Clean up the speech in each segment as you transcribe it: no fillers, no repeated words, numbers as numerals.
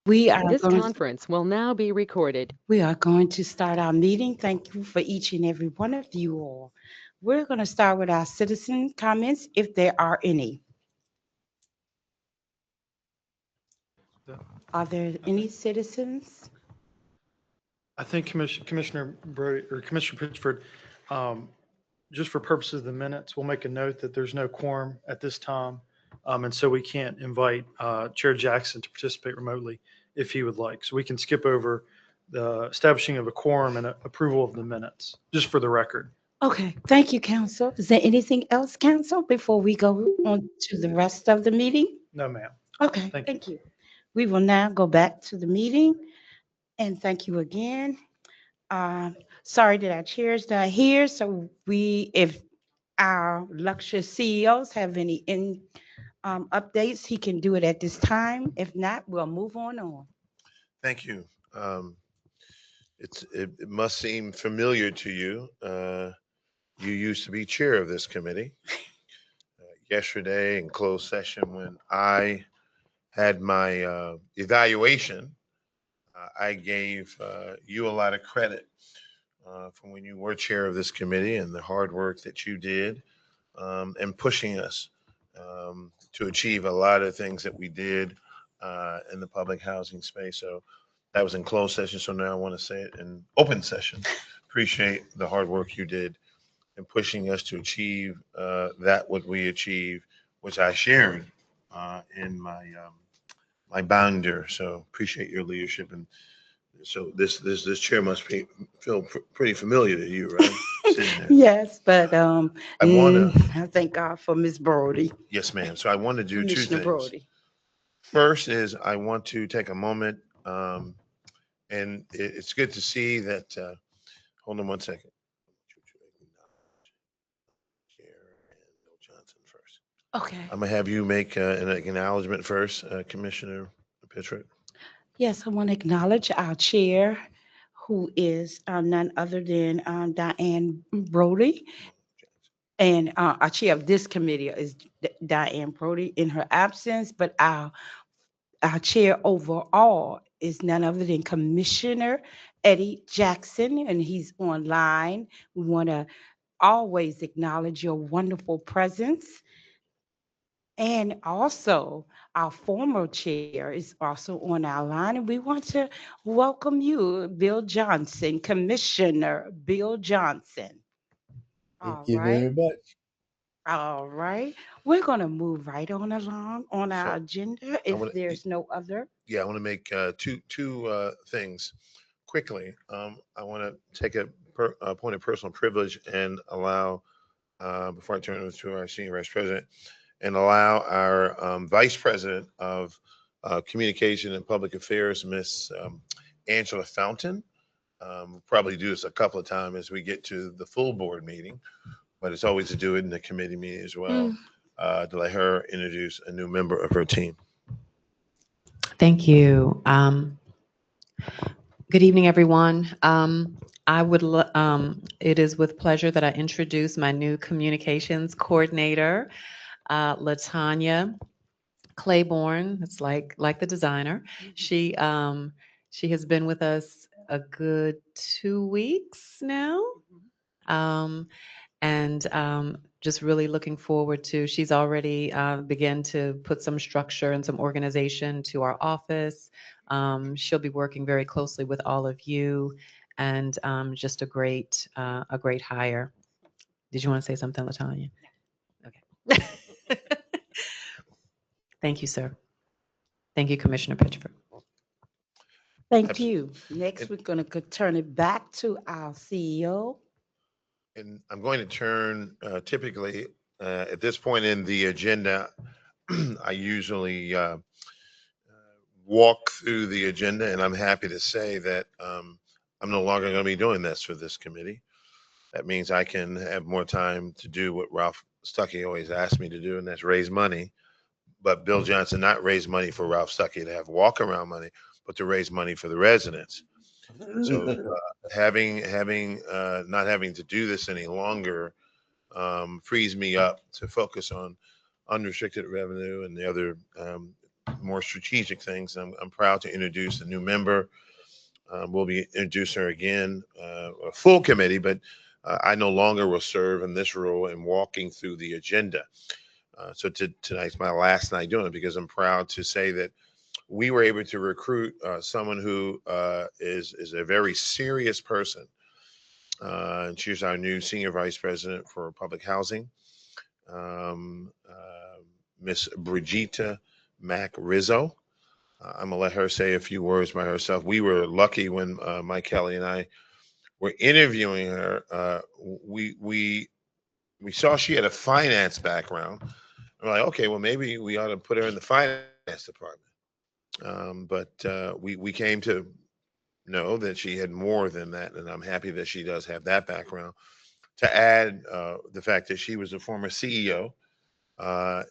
We are This going conference will now be recorded. to start our meeting. Thank you for each and every one of you all. We're going to start with our citizen comments, if there are any. Yeah. Are there any citizens? I think Commissioner Brody or Commissioner Pitchford, um, just for purposes of the minutes, we'll make a note that there's no quorum at this time. And so we can't invite Chair Jackson to participate remotely if he would like. So we can skip over the establishing of a quorum and approval of the minutes, just for the record. Okay, thank you, Council. Is there anything else, Council, before we go on to the rest of the meeting? No, ma'am. Okay, Thank you. thank you. We will now go back to the meeting, and thank you again. Um, Sorry that our chair's not here, so if our luscious CEOs have any updates, he can do it at this time. If not, we'll move on. Thank you. Um, it must seem familiar to you. You used to be chair of this committee. Yesterday in closed session, when I had my evaluation, I gave you a lot of credit for when you were chair of this committee and the hard work that you did and pushing us to achieve a lot of things that we did in the public housing space. So that was in closed session. So now I want to say it in open session. Appreciate the hard work you did in pushing us to achieve that what we achieved, which I shared in my binder. So appreciate your leadership. And so this chair must feel pretty familiar to you, right? Sitting there. Yes, but I want to, I thank God for Miss Brody, yes, ma'am. So I want to do two Commissioner things. Brody. First is I want to take a moment, and it's good to see that. Hold on one second. Chair and Bill Johnson first. Okay. I'm gonna have you make an acknowledgement first, Commissioner Pitchford. Yes, I want to acknowledge our chair, who is none other than Diane Brody. And our chair of this committee is Diane Brody in her absence, but our chair overall is none other than Commissioner Eddie Jackson, and he's online. We want to always acknowledge your wonderful presence. And also, our former chair is also on our line, and we want to welcome you, Bill Johnson, Commissioner Bill Johnson. Thank All you very right. much. All right. We're going to move right on along on our So agenda I if want to, there's no other. yeah, I want to make two things quickly. I want to take a point of personal privilege and allow, before I turn it over to our senior vice president, and allow our vice president of communication and public affairs, Miss Angela Fountain. We'll probably do this a couple of times as we get to the full board meeting, but it's always to do it in the committee meeting as well, Mm. to let her introduce a new member of her team. Thank you. Good evening, everyone. It is with pleasure that I introduce my new communications coordinator, Latanya Claiborne. It's like the designer. She she has been with us a good 2 weeks now. Um, and just really looking forward to. She's already begun to put some structure and some organization to our office. She'll be working very closely with all of you, and just a great hire. Did you want to say something, Latanya? Okay. Thank you, sir. Thank you, Commissioner Pitchford. Thank Abs- you. Next, And, we're going to turn it back to our CEO. and I'm going to turn typically at this point in the agenda, I usually walk through the agenda, and I'm happy to say that I'm no longer going to be doing this for this committee. That means I can have more time to do what Ralph Stuckey always asked me to do, and that's raise money. But Bill Johnson not raise money for Ralph Stuckey to have walk around money, but to raise money for the residents. So having not having to do this any longer frees me up to focus on unrestricted revenue and the other more strategic things. I'm proud to introduce a new member. We'll be introducing her again, a full committee, but I no longer will serve in this role in walking through the agenda. So tonight's my last night doing it because I'm proud to say that we were able to recruit someone who is a very serious person. And she's our new Senior Vice President for Public Housing, Miss Brigitte Mac Rizzo. I'm gonna let her say a few words by herself. We were lucky when Mike Kelly and I were interviewing her. We saw she had a finance background. We're like, okay, well maybe we ought to put her in the finance department. But we came to know that she had more than that, and I'm happy that she does have that background. To add the fact that she was a former CEO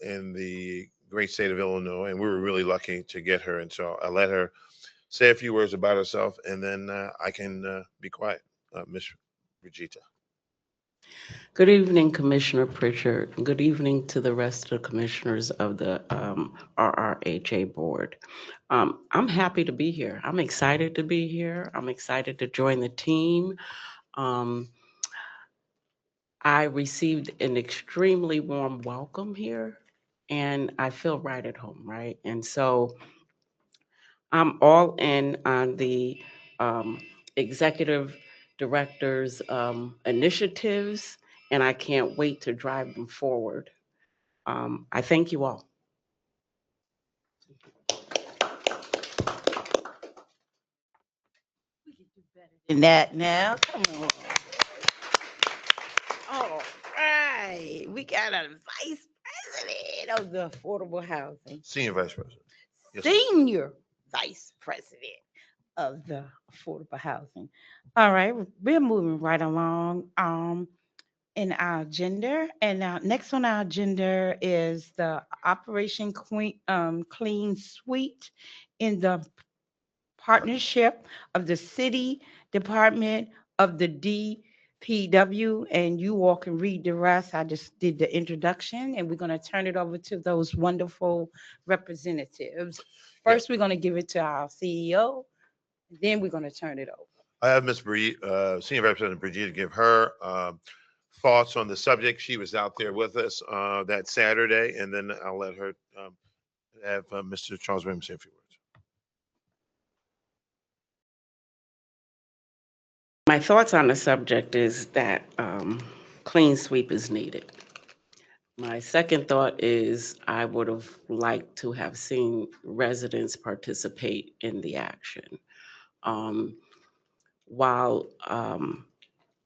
in the great state of Illinois, and we were really lucky to get her. And so I let her say a few words about herself, and then I can be quiet. Miss Brigitte. Good evening, Commissioner Pritchard. Good evening to the rest of the commissioners of the RRHA Board. I'm happy to be here. I'm excited to be here. I'm excited to join the team. I received an extremely warm welcome here, and I feel right at home, right? And so I'm all in on the executive director's initiatives, and I can't wait to drive them forward. I thank you all. In that now, come on. All right, we got a vice president of the affordable housing, Senior Vice President. Yes, senior vice president of the affordable housing. All right, we're moving right along in our agenda, and next on our agenda is the Operation Clean Suite in the partnership of the City Department of the DPW, and you all can read the rest. I just did the introduction, and we're going to turn it over to those wonderful representatives. First, we're going to give it to our CEO, then we're going to turn it over. I have Miss Senior Vice President Brigitte to give her thoughts on the subject. She was out there with us that Saturday, and then I'll let her have Mr. Charles Williams say a few words. My thoughts on the subject is that clean sweep is needed. My second thought is I would have liked to have seen residents participate in the action. While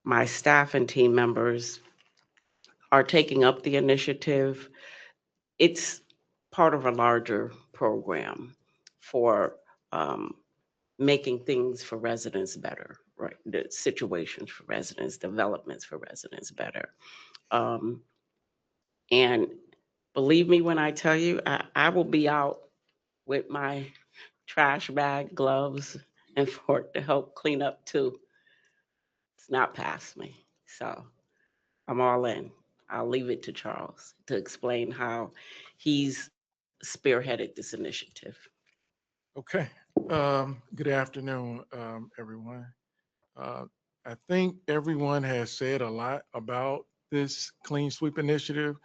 my staff and team members are taking up the initiative, it's part of a larger program for making things for residents better, right? The situations for residents, developments for residents better. And believe me when I tell you, I will be out with my trash bag, gloves, and fork to help clean up too. It's not past me. So I'm all in. I'll leave it to Charles to explain how he's spearheaded this initiative. Okay. Good afternoon, everyone. I think everyone has said a lot about this Clean Sweep initiative.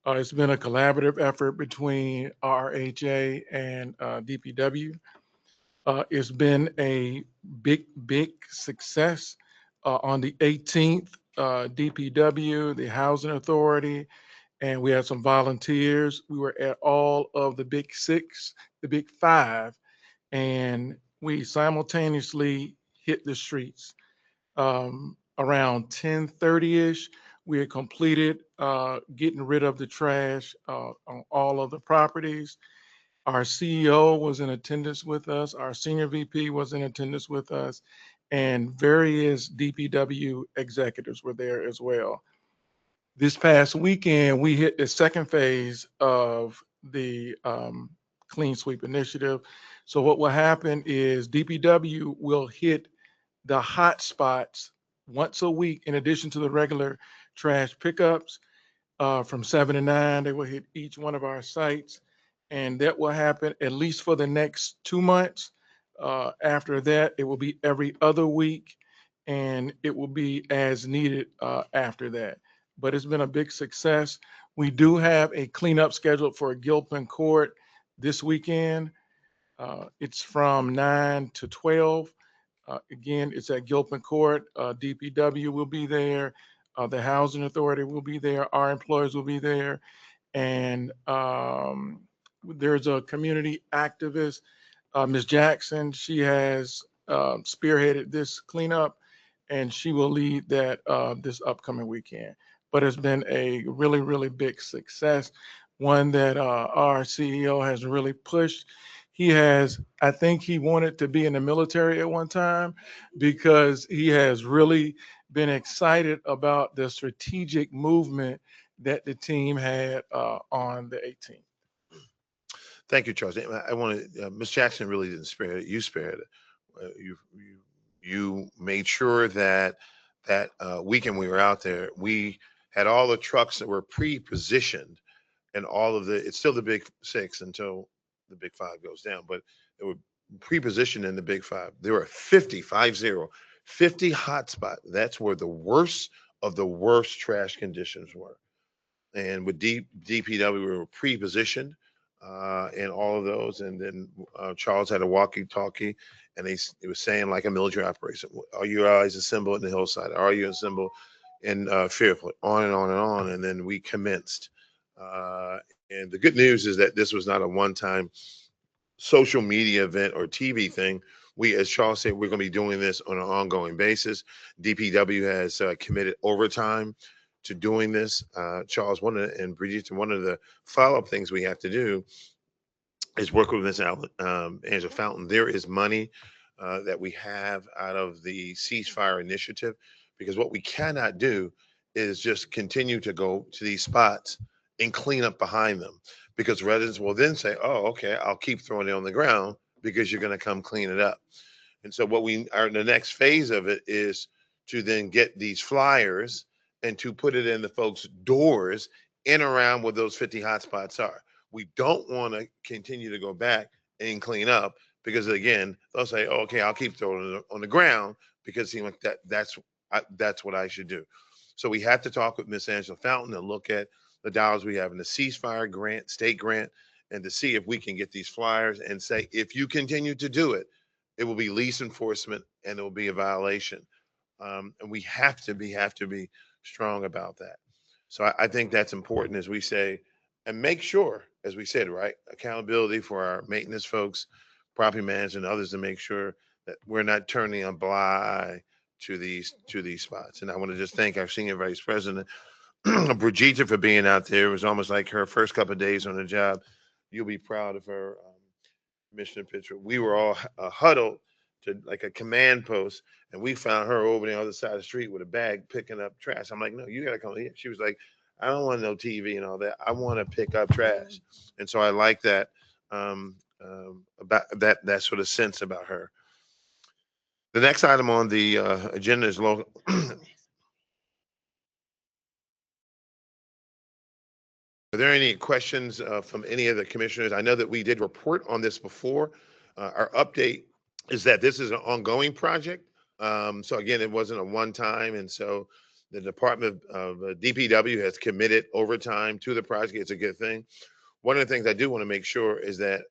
It's been a collaborative effort between RRHA and DPW. It's been a big success. On the 18th, DPW, the Housing Authority, and we had some volunteers. We were at all of the big six, the big five, and we simultaneously hit the streets. Around 10:30ish, we had completed getting rid of the trash on all of the properties. Our CEO was in attendance with us. Our senior VP was in attendance with us, and various DPW executives were there as well. This past weekend, we hit the second phase of the Clean Sweep initiative. So what will happen is DPW will hit the hot spots once a week in addition to the regular trash pickups from 7 to 9. They will hit each one of our sites. and that will happen at least for the next 2 months. After that, it will be every other week, and it will be as needed after that. But it's been a big success. We do have a cleanup scheduled for Gilpin Court this weekend. It's from 9 to 12. Again, it's at Gilpin Court. DPW will be there. The Housing Authority will be there. Our employees will be there. And there's a community activist, Ms. Jackson. She has spearheaded this cleanup, and she will lead that this upcoming weekend. But it's been a really, really big success, one that our CEO has really pushed. He has, I think he wanted to be in the military at one time because he has really been excited about the strategic movement that the team had on the 18th. Thank you, Charles. I want to, Ms. Jackson really didn't spare it. You spared it. You made sure that that weekend we were out there, we had all the trucks that were pre-positioned and all of the, it's still the big six until the big five goes down, but they were pre-positioned in the big five. There were 50 hotspot. That's where the worst of the worst trash conditions were. And with DPW, we were pre-positioned in all of those. And then Charles had a walkie-talkie, and it was saying like a military operation. Are you guys assembled in the hillside? Are you assembled in Fairfield? On and on and on. And then we commenced. And the good news is that this was not a one-time social media event or TV thing. We, as Charles said, we're going to be doing this on an ongoing basis. DPW has committed overtime to doing this. Charles, and Brigitte, one of the follow-up things we have to do is work with Ms. Angela Fountain. There is money that we have out of the ceasefire initiative, because what we cannot do is just continue to go to these spots and clean up behind them, because residents will then say, oh, okay, I'll keep throwing it on the ground because you're going to come clean it up. And so what we are, the next phase of it is to then get these flyers and to put it in the folks' doors in around where those 50 hotspots are. We don't want to continue to go back and clean up, because again, they'll say, oh, okay, I'll keep throwing it on the ground because it seems like that's what I should do. So we have to talk with Miss Angela Fountain and look at the dollars we have in the ceasefire grant, state grant, and to see if we can get these flyers and say, if you continue to do it, it will be lease enforcement and it will be a violation. And we have to be strong about that. So I think that's important, as we say, and make sure, as we said, right, accountability for our maintenance folks, property managers, and others, to make sure that we're not turning a blind eye to these spots. And I want to just thank our senior vice president, Brigitte, for being out there. It was almost like her first couple of days on the job. You'll be proud of her, Commissioner Pitcher. We were all huddled to like a command post, and we found her over the other side of the street with a bag picking up trash. I'm like, no, you got to come here. She was like, I don't want no TV and all that. I want to pick up trash. And so I like that, about that sort of sense about her. The next item on the agenda is local. Are there any questions from any of the commissioners? I know that we did report on this before. Our update is that this is an ongoing project. So again, it wasn't a one time. And so the Department of DPW has committed overtime to the project. It's a good thing. One of the things I do want to make sure is that,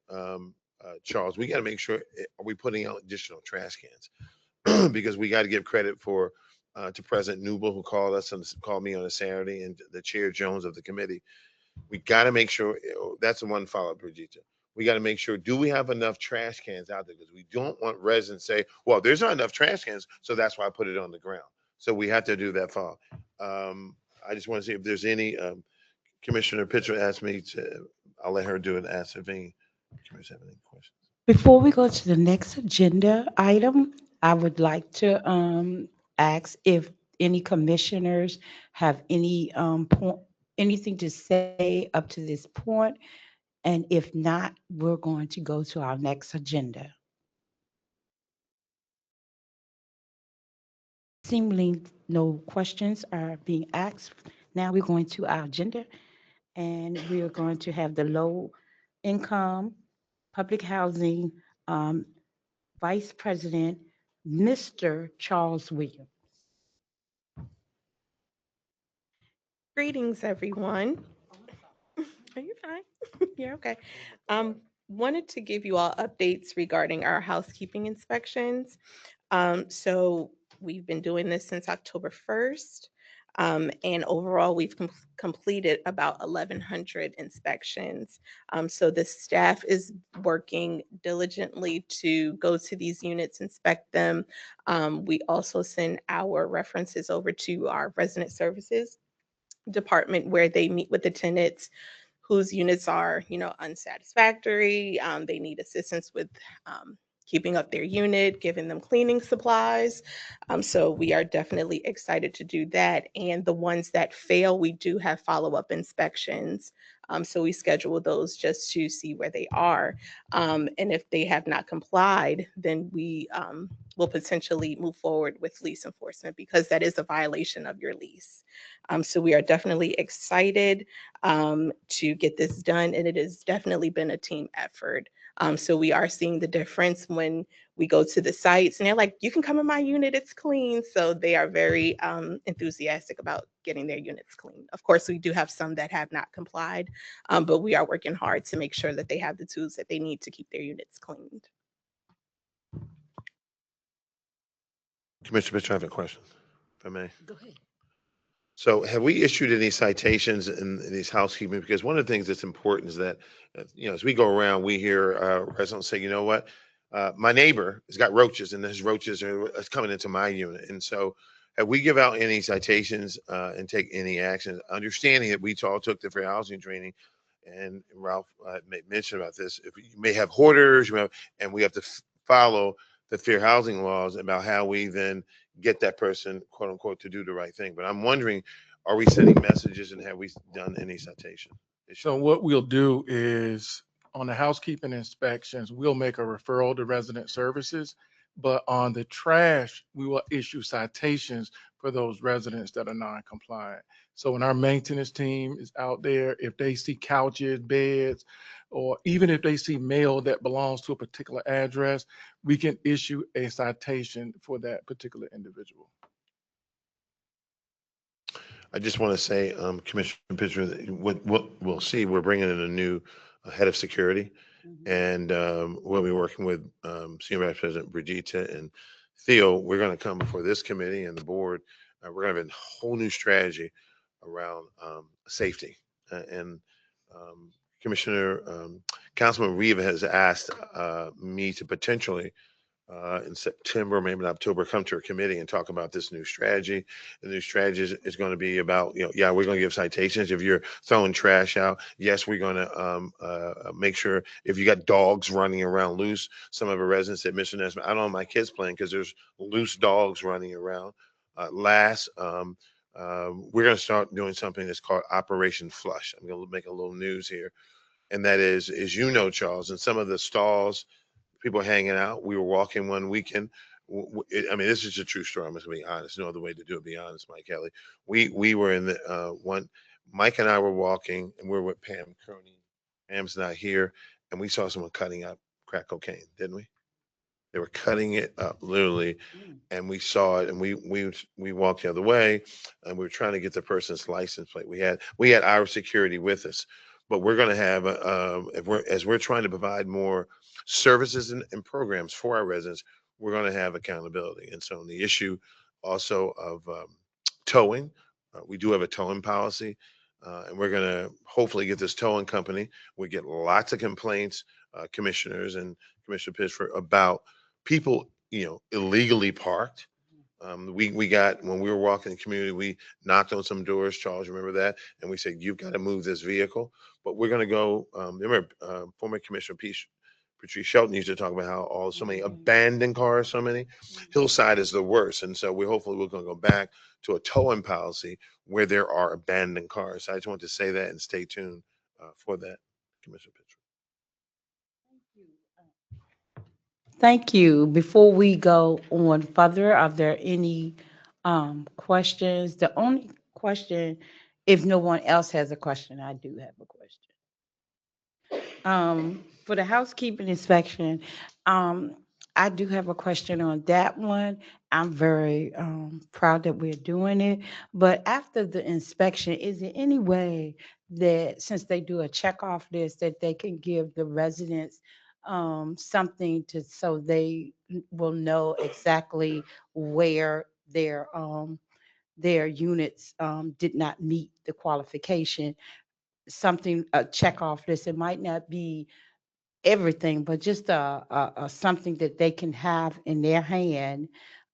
Charles, we got to make sure, are we putting out additional trash cans? Because we got to give credit to President Newble, who called me on a Saturday, and the Chair Jones of the committee. We got to make sure, that's the one follow-up, Brigitte. We got to make sure, do we have enough trash cans out there? Because we don't want residents to say, well, there's not enough trash cans, so that's why I put it on the ground. So we have to do that follow. I just want to see if there's any, Commissioner Pitcher asked me to, I'll let her do it, ask if any commissioners have any questions. Before we go to the next agenda item, I would like to ask if any commissioners have any anything to say up to this point, and if not, we're going to go to our next agenda. Seemingly no questions are being asked. Now we're going to our agenda, and we are going to have the low Income, Public Housing, um, Vice President, Mr. Charles Williams. Greetings, everyone. Are you fine? You're okay. Wanted to give you all updates regarding our housekeeping inspections. So we've been doing this since October 1st. And overall, we've completed about 1,100 inspections. So the staff is working diligently to go to these units, inspect them. We also send our references over to our resident services department where they meet with the tenants whose units are, unsatisfactory. They need assistance with keeping up their unit, giving them cleaning supplies. So we are definitely excited to do that. And the ones that fail, we do have follow-up inspections. So we schedule those just to see where they are. And if they have not complied, then we will potentially move forward with lease enforcement because that is a violation of your lease. So we are definitely excited to get this done, and it has definitely been a team effort. So we are seeing the difference when we go to the sites and they're like, you can come in my unit, it's clean. So they are very enthusiastic about getting their units clean. Of course, we do have some that have not complied, but we are working hard to make sure that they have the tools that they need to keep their units cleaned. Commissioner Mitchell, I have a question, if I may. Go ahead. So have we issued any citations in these housekeeping? Because one of the things that's important is that, as we go around, we hear residents say, you know what? My neighbor has got roaches and his roaches are coming into my unit. And so have we give out any citations and take any action? Understanding that we all took the fair housing training and Ralph mentioned about this. If you may have hoarders, and we have to follow the fair housing laws about how we then get that person, quote unquote, to do the right thing. But I'm wondering, are we sending messages and have we done any citation? So what we'll do is on the housekeeping inspections, we'll make a referral to resident services. But on the trash, we will issue citations for those residents that are non-compliant. So when our maintenance team is out there, if they see couches, beds, or even if they see mail that belongs to a particular address, we can issue a citation for that particular individual. I just want to say, Commissioner Pitcher, what we'll see, we're bringing in a new head of security. And we'll be working with Senior Vice President Brigitte and Theo. We're going to come before this committee and the board. We're going to have a whole new strategy around safety. And Commissioner, Councilman Riva has asked me to potentially in September, maybe in October, come to a committee and talk about this new strategy. The new strategy is going to be about, yeah, we're going to give citations if you're throwing trash out. Yes, we're going to make sure if you got dogs running around loose. Some of the residents at Mission Nesbitt, I don't know my kids playing because there's loose dogs running around. We're going to start doing something that's called Operation Flush. I'm going to make a little news here. And that is, as you know, Charles, in some of the stalls, people hanging out. We were walking one weekend. I mean, this is a true story. I'm just going to be honest. No other way to do it. Be honest, Mike Kelly. We were in the one. Mike and I were walking, and we were with Pam Kearney. Pam's not here, and we saw someone cutting up crack cocaine, didn't we? They were cutting it up literally, and we saw it, and we walked the other way, and we were trying to get the person's license plate. We had our security with us, but we're going to have as we're trying to provide more services and programs for our residents, we're going to have accountability. And so on the issue also of towing, we do have a towing policy, and we're going to hopefully get this towing company. We get lots of complaints, commissioners and Commissioner Pittsford, about people, illegally parked. We got, when we were walking the community, we knocked on some doors, Charles, remember that? And we said, you've got to move this vehicle. But we're going to go, remember, former Commissioner Patrice Shelton used to talk about how so many abandoned cars, so many. Hillside is the worst. And so we're going to go back to a towing policy where there are abandoned cars. So I just want to say that and stay tuned for that, Commissioner Pittsford. Thank you. Before we go on further, are there any questions? The only question, if no one else has a question, I do have a question. For the housekeeping inspection, um, I do have a question on that one. I'm very proud that we're doing it. But after the inspection, is there any way that since they do a checkoff list, that they can give the residents something to so they will know exactly where their units did not meet the qualification? Something a checkoff list. It might not be everything, but just a something that they can have in their hand,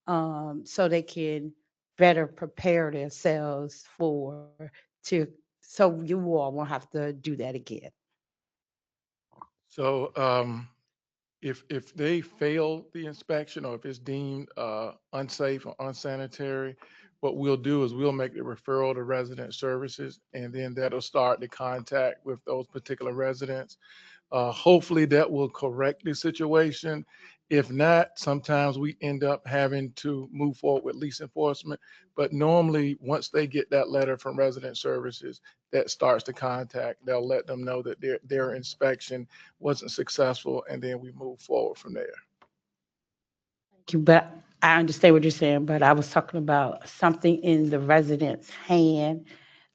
so they can better prepare themselves for to so you all won't have to do that again. So if they fail the inspection or if it's deemed unsafe or unsanitary, what we'll do is we'll make the referral to resident services, and then that'll start the contact with those particular residents. Hopefully that will correct the situation. If not, sometimes we end up having to move forward with lease enforcement. But normally, once they get that letter from resident services, that starts the contact. They'll let them know that their inspection wasn't successful, and then we move forward from there. But I understand what you're saying, but I was talking about something in the resident's hand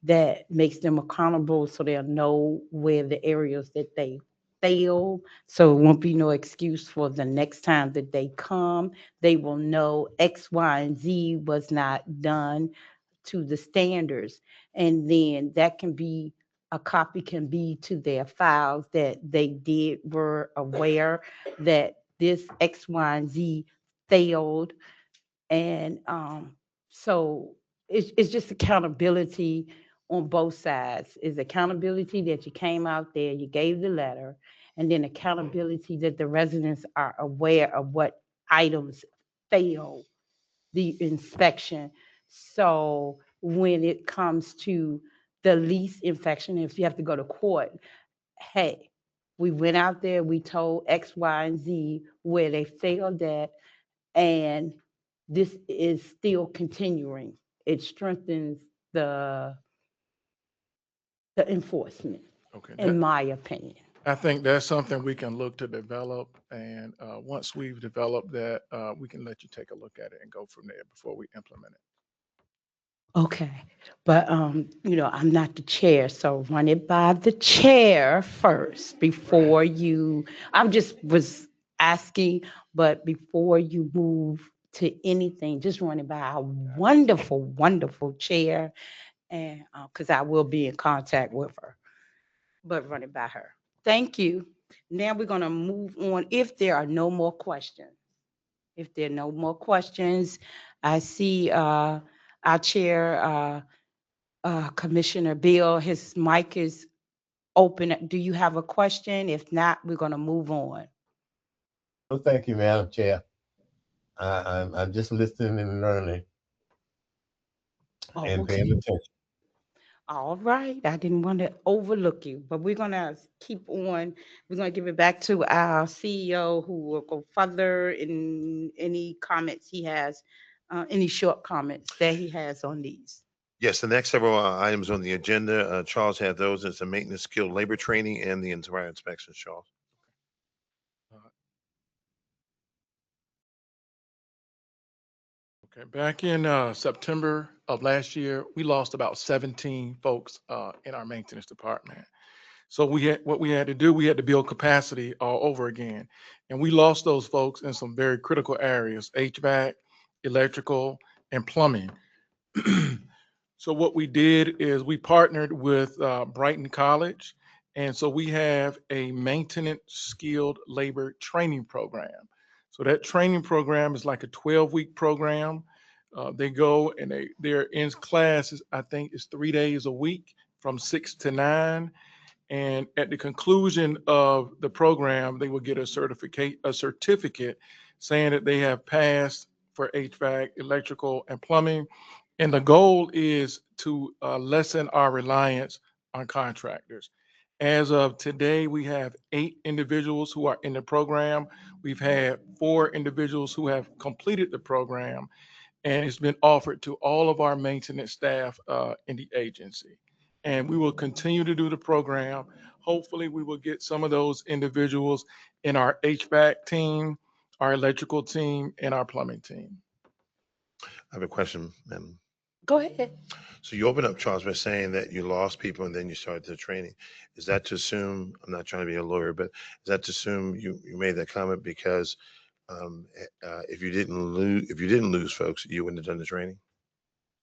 that makes them accountable so they'll know where the areas that they fail. So it won't be no excuse for the next time that they come. They will know X, Y, and Z was not done to the standards. And then that can be a copy can be to their files that they did were aware that this X, Y, and Z failed. And so it's just accountability on both sides. Is accountability that you came out there, you gave the letter, and then accountability that the residents are aware of what items failed the inspection. So when it comes to the lease infection, if you have to go to court, hey, we went out there, we told X, Y, and Z where they failed at, and this is still continuing. It strengthens the the enforcement, Okay. in my opinion. I think that's something we can look to develop, and once we've developed that, we can let you take a look at it and go from there before we implement it. Okay, but I'm not the chair, so run it by the chair first before you. I just was asking, but before you move to anything, just run it by our wonderful, wonderful chair, and because I will be in contact with her, but run it by her. Thank you. Now we're gonna move on. If there are no more questions, if there are no more questions, I see our chair. Commissioner Bill, his mic is open. Do you have a question? If not, we're going to move on. Well, thank you, Madam Chair. I'm just listening and learning Oh, and paying okay. attention. All right. I didn't want to overlook you, but we're going to keep on. We're going to give it back to our CEO who will go further in any comments he has, any short comments that he has on these. Yes, the next several items on the agenda, Charles had those. It's the maintenance skilled labor training and the entire inspection, Charles. Okay, back in September of last year, we lost about 17 folks in our maintenance department. So what we had to do, we had to build capacity all over again. And we lost those folks in some very critical areas, HVAC, electrical, and plumbing. So what we did is we partnered with Brighton College. And so we have a maintenance skilled labor training program. So that training program is like a 12-week program. They go and they're in classes, I think it's 3 days a week from 6 to 9. And at the conclusion of the program, they will get a certificate saying that they have passed for HVAC, electrical, and plumbing. And the goal is to lessen our reliance on contractors. As of today, we have 8 individuals who are in the program. We've had 4 individuals who have completed the program, and it's been offered to all of our maintenance staff in the agency. And we will continue to do the program. Hopefully, we will get some of those individuals in our HVAC team, our electrical team, and our plumbing team. I have a question, ma'am. Go ahead. So you opened up, Charles, by saying that you lost people and then you started the training. Is that to assume, I'm not trying to be a lawyer, but is that to assume you made that comment because if you didn't lose folks, you wouldn't have done the training?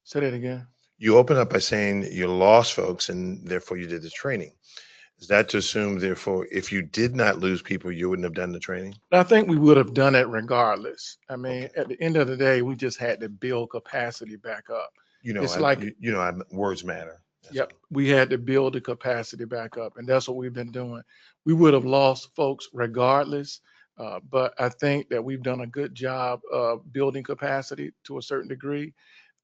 Say that again. You opened up by saying you lost folks and therefore you did the training. Is that to assume, therefore, if you did not lose people, you wouldn't have done the training? I think we would have done it regardless. I mean, at the end of the day, we just had to build capacity back up. It's like, Words matter. That's yep, we had to build the capacity back up, and that's what we've been doing. We would have lost folks regardless, but I think that we've done a good job of building capacity to a certain degree.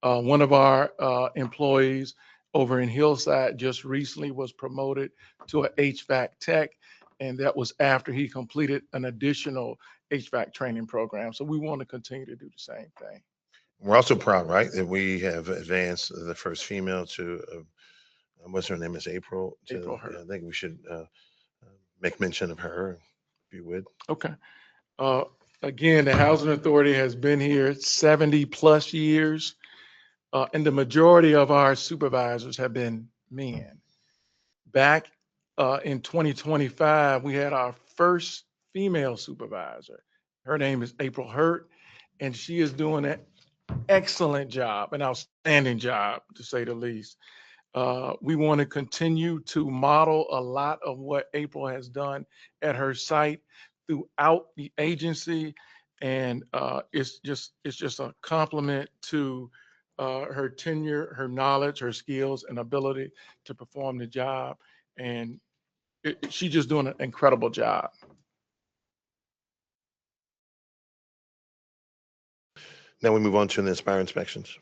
One of our employees over in Hillside just recently was promoted to an HVAC tech, and that was after he completed an additional HVAC training program. So we want to continue to do the same thing. We're also proud, right, that we have advanced the first female to, what's her name, is April? April Hurt. I think we should make mention of her, if you would. Okay. Again, the Housing Authority has been here 70 plus years, and the majority of our supervisors have been men. Back in 2025, we had our first female supervisor. Her name is April Hurt, and she is doing an excellent job, an outstanding job, to say the least. We want to continue to model a lot of what April has done at her site throughout the agency, and it's just a compliment to her tenure, her knowledge, her skills, and ability to perform the job. And she's just doing an incredible job. Now we move on to the Inspire inspections.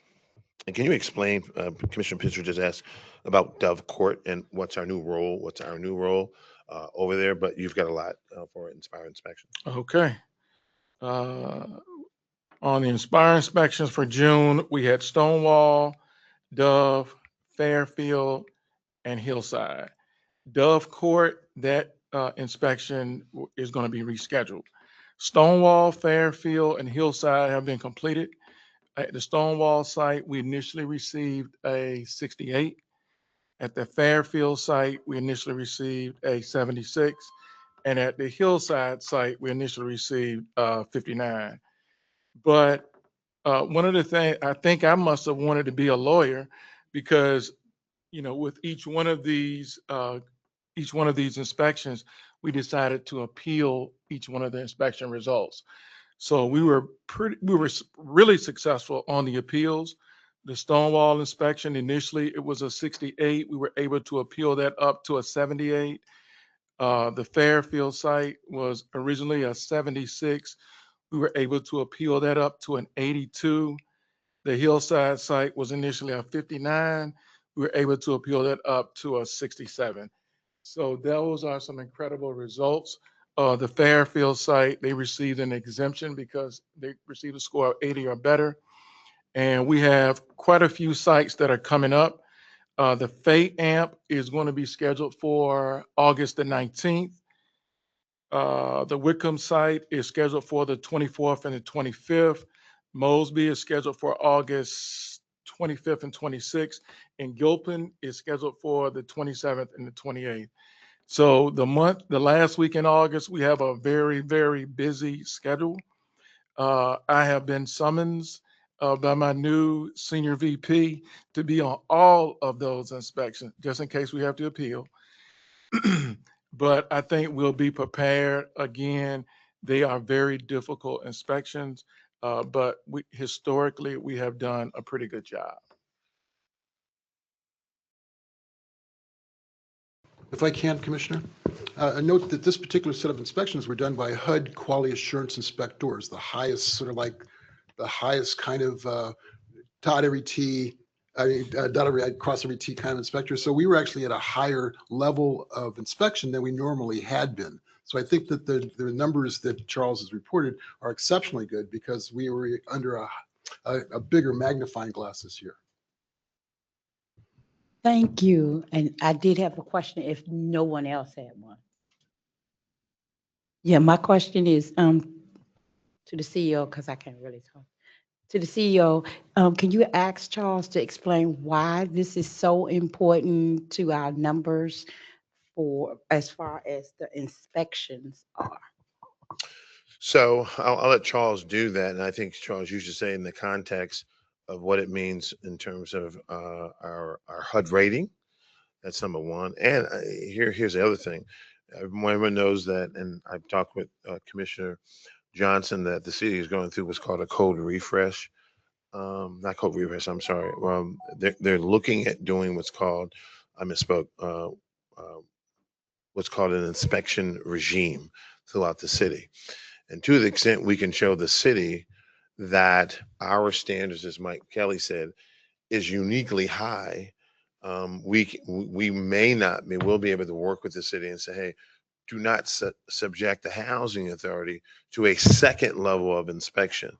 And can you explain, Commissioner Pitcher just asked about Dove Court and what's our new role over there, but you've got a lot for Inspire inspections. Okay. On the Inspire inspections for June, we had Stonewall, Dove, Fairfield, and Hillside. Dove Court, that inspection is going to be rescheduled. Stonewall, Fairfield, and Hillside have been completed. At the Stonewall site, we initially received a 68. At the Fairfield site, we initially received a 76. And at the Hillside site, we initially received 59. But one of the things, I think I must have wanted to be a lawyer because, with each one of these inspections, we decided to appeal each one of the inspection results. So we were really successful on the appeals. The Stonewall inspection, initially it was a 68. We were able to appeal that up to a 78. The Fairfield site was originally a 76. We were able to appeal that up to an 82. The Hillside site was initially a 59. We were able to appeal that up to a 67. So those are some incredible results. The Fairfield site, they received an exemption because they received a score of 80 or better. And we have quite a few sites that are coming up. The Fate AMP is going to be scheduled for August the 19th. The Wickham site is scheduled for the 24th and the 25th. Mosby is scheduled for August 25th and 26th. And Gilpin is scheduled for the 27th and the 28th. So the last week in August, we have a very, very busy schedule. I have been summoned by my new senior VP to be on all of those inspections, just in case we have to appeal. But I think we'll be prepared. Again, they are very difficult inspections, but historically, we have done a pretty good job. If I can, Commissioner, note that this particular set of inspections were done by HUD quality assurance inspectors, the highest kind of dot every T, dot every I, cross every T kind of inspector. So we were actually at a higher level of inspection than we normally had been. So I think that the numbers that Charles has reported are exceptionally good because we were under a bigger magnifying glass this year. Thank you. And I did have a question if no one else had one. Yeah, my question is to the CEO, because I can't really talk. To the CEO, can you ask Charles to explain why this is so important to our numbers for as far as the inspections are? So I'll let Charles do that. And I think Charles, you should say in the context of what it means in terms of our HUD rating. That's number one. And here's the other thing. Everyone knows that, and I've talked with Commissioner Johnson, that the city is going through what's called a code refresh. Not code refresh, I'm sorry. They're looking at doing what's called, I misspoke, what's called an inspection regime throughout the city. And to the extent we can show the city that our standards, as Mike Kelly said, is uniquely high, we may not, we'll be able to work with the city and say, hey, do not subject the housing authority to a second level of inspection.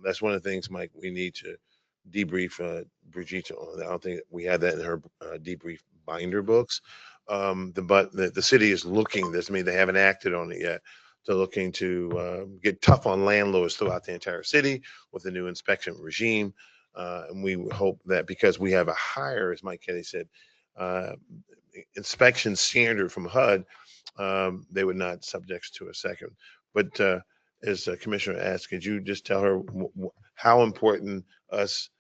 That's one of the things, Mike, we need to debrief Brigitte on. I don't think we had that in her debrief binder books. But the city is looking, this means they haven't acted on it yet. They're looking to get tough on landlords throughout the entire city with the new inspection regime. And we hope that because we have a higher, as Mike Kelly said, inspection standard from HUD, they would not subject to a second. But as Commissioner asked, could you just tell her how important us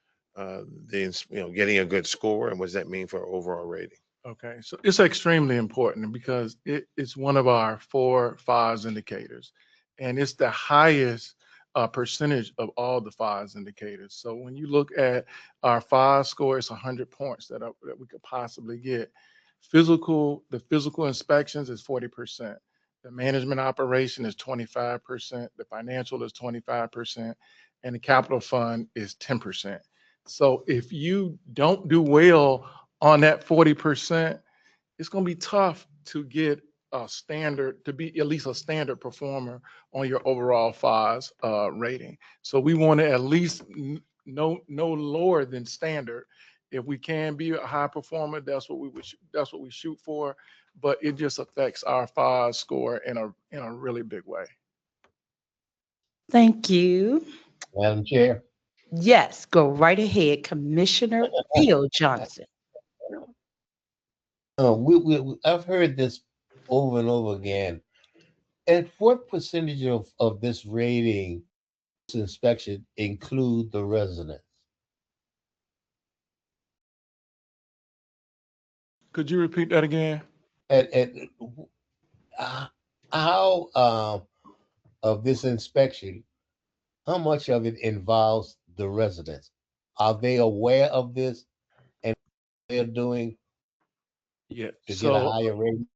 getting a good score, and what does that mean for our overall rating? Okay, so it's extremely important because it's one of our 4 FOS indicators, and it's the highest percentage of all the FOS indicators. So when you look at our FOS score, it's 100 points that we could possibly get. The physical inspections is 40%. The management operation is 25%. The financial is 25%, and the capital fund is 10%. So if you don't do well on that 40%, it's going to be tough to get a standard, to be at least a standard performer on your overall FOS rating. So we want to at least no lower than standard. If we can be a high performer, that's what we shoot for. But it just affects our FOS score in a really big way. Thank you. Madam Chair. Yes, go right ahead, Commissioner Bill Johnson. I've heard this over and over again. And what percentage of this rating, this inspection, include the residents? Could you repeat that again? And how of this inspection, how much of it involves the residents? Are they aware of this and they're doing Yeah. to get a So higher rating?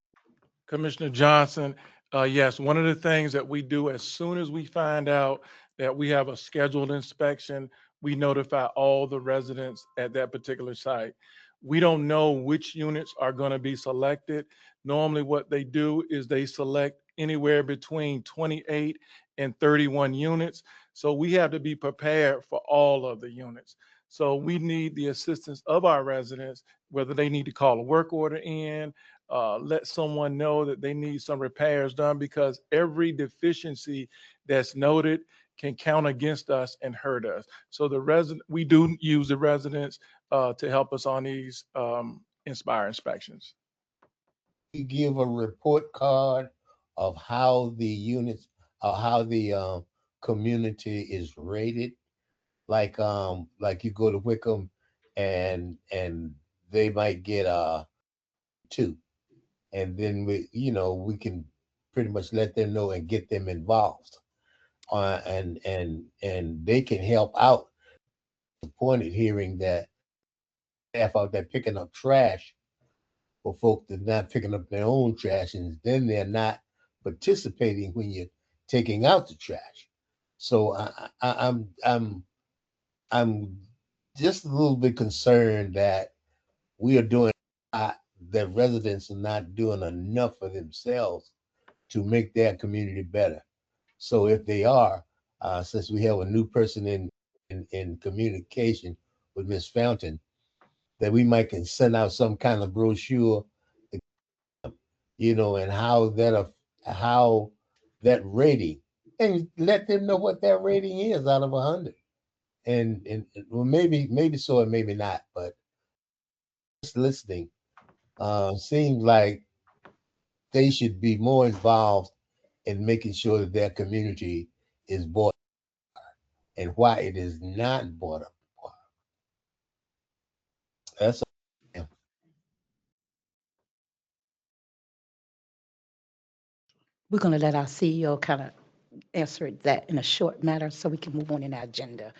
Commissioner Johnson, yes, one of the things that we do as soon as we find out that we have a scheduled inspection, we notify all the residents at that particular site. We don't know which units are going to be selected. Normally what they do is they select anywhere between 28 and 31 units. So we have to be prepared for all of the units. So we need the assistance of our residents, whether they need to call a work order in, let someone know that they need some repairs done, because every deficiency that's noted can count against us and hurt us. So we do use the residents to help us on these Inspire inspections. You give a report card of how the units, how the community is rated. Like you go to Wickham and they might get 2. And then we can pretty much let them know and get them involved. And they can help out. Disappointed hearing that staff out there picking up trash for folks that are not picking up their own trash, and then they're not participating when you're taking out the trash. So I'm just a little bit concerned that we are doing that residents are not doing enough for themselves to make their community better. So if they are, since we have a new person in communication with Ms. Fountain, that we might can send out some kind of brochure, and how that rating, and let them know what that rating is out of 100. And well, maybe so and maybe not, but just listening seems like they should be more involved in making sure that their community is bought and why it is not bought up. That's all. We're going to let our CEO kind of answer that in a short manner so we can move on in our agenda.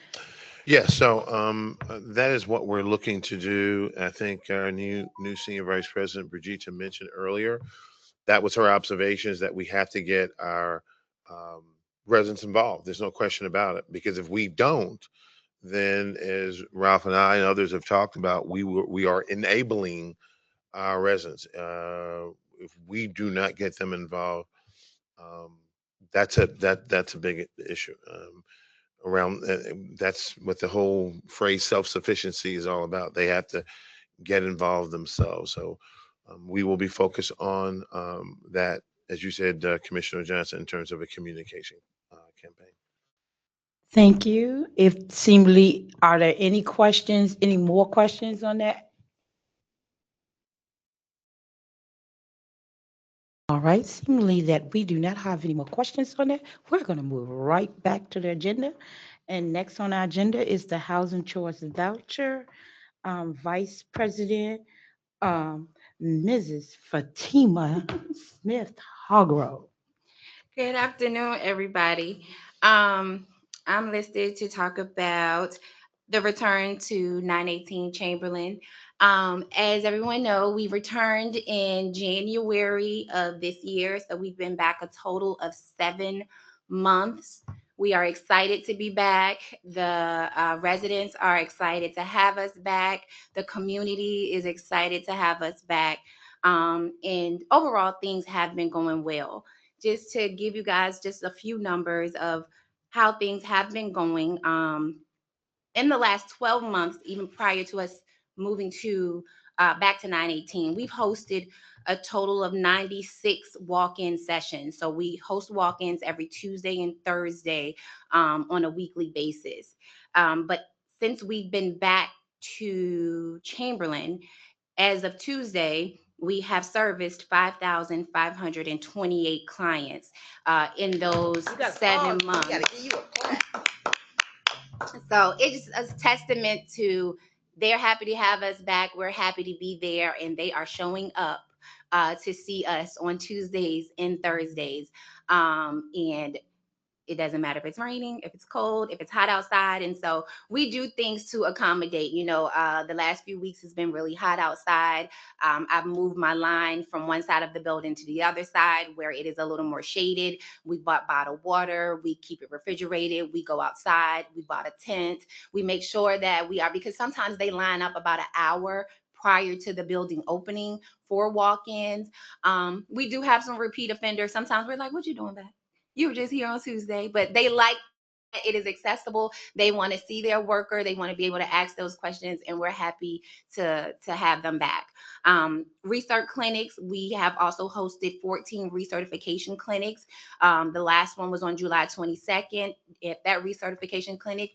Yeah, so that is what we're looking to do. I think our new senior vice president Brigitte mentioned earlier. That was her observation, is that we have to get our residents involved. There's no question about it, because if we don't, then as Ralph and I and others have talked about, we are enabling our residents. If we do not get them involved, that's a big issue. Around That's what the whole phrase self-sufficiency is all about. They have to get involved themselves. So we will be focused on that, as you said, Commissioner Johnson, in terms of a communication campaign. Thank you. If seemingly, are there any questions, any more questions on that? All right, seemingly that we do not have any more questions on that. We're going to move right back to the agenda. And next on our agenda is the Housing Choice Voucher. Vice President, Mrs. Fatima Smith Hoggrove. Good afternoon, everybody. I'm listed to talk about the return to 918 Chamberlain. As everyone knows, we returned in January of this year, so we've been back a total of 7 months. We are excited to be back. The residents are excited to have us back. The community is excited to have us back. And overall, things have been going well. Just to give you guys just a few numbers of how things have been going. In the last 12 months, even prior to us moving to back to 918, we've hosted a total of 96 walk-in sessions. So we host walk-ins every Tuesday and Thursday on a weekly basis. But since we've been back to Chamberlain, as of Tuesday, we have serviced 5,528 clients in those 7 months. So it's a testament to they're happy to have us back. We're happy to be there, and they are showing up to see us on Tuesdays and Thursdays. And it doesn't matter if it's raining, if it's cold, if it's hot outside. And so we do things to accommodate. The last few weeks has been really hot outside. I've moved my line from one side of the building to the other side where it is a little more shaded. We bought bottled water. We keep it refrigerated. We go outside. We bought a tent. We make sure that because sometimes they line up about an hour prior to the building opening for walk-ins. We do have some repeat offenders. Sometimes we're like, what you doing back? You were just here on Tuesday, but they like it is accessible. They want to see their worker. They want to be able to ask those questions, and we're happy to have them back. Research clinics. We have also hosted 14 recertification clinics. The last one was on July 22nd. At that recertification clinic,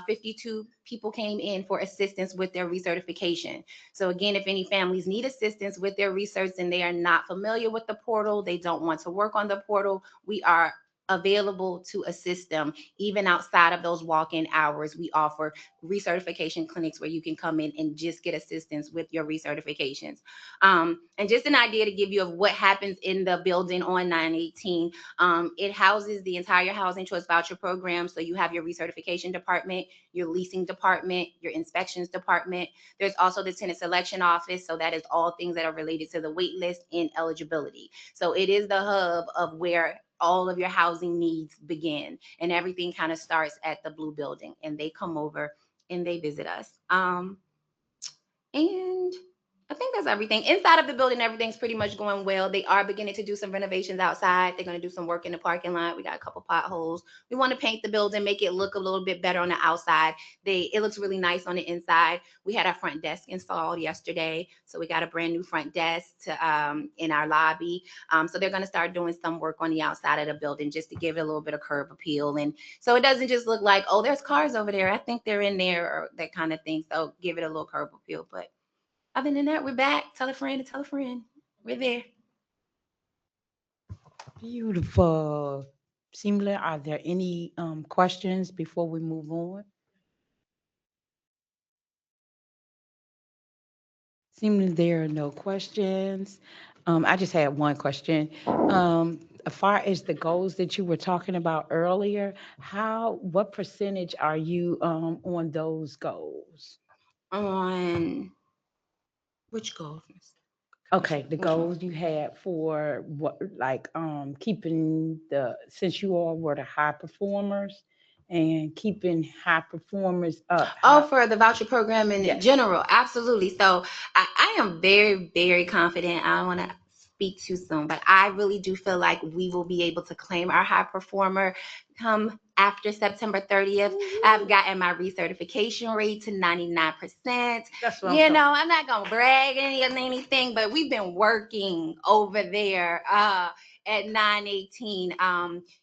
52 people came in for assistance with their recertification. So again, if any families need assistance with their research and they are not familiar with the portal, they don't want to work on the portal, we are available to assist them. Even outside of those walk-in hours, we offer recertification clinics where you can come in and just get assistance with your recertifications. And just an idea to give you of what happens in the building on 918. It houses the entire Housing Choice Voucher Program. So you have your recertification department, your leasing department, your inspections department. There's also the tenant selection office. So that is all things that are related to the wait list and eligibility. So it is the hub of where all of your housing needs begin, and everything kind of starts at the blue building, and they come over and they visit us. And I think that's everything. Inside of the building, everything's pretty much going well. They are beginning to do some renovations outside. They're going to do some work in the parking lot. We got a couple potholes. We want to paint the building, make it look a little bit better on the outside. It looks really nice on the inside. We had our front desk installed yesterday, so we got a brand new front desk in our lobby. So they're going to start doing some work on the outside of the building just to give it a little bit of curb appeal, and so it doesn't just look like, oh, there's cars over there, I think they're in there, or that kind of thing. So give it a little curb appeal, but other than that, we're back. Tell a friend to tell a friend. We're there. Beautiful. Simla, are there any questions before we move on? Seemingly there are no questions. I just had one question. As far as the goals that you were talking about earlier, what percentage are you on those goals? On which goals? Okay, the Which one? goals you had for what, like, keeping since you all were the high performers and keeping high performers up. Oh, for the voucher program in Yes. general, absolutely. So I am very, very confident. I don't want to speak too soon, but I really do feel like we will be able to claim our high performer come after September 30th. I've gotten my recertification rate to 99%. That's what I'm You talking. know, I'm not gonna brag anything, but we've been working over there at 918.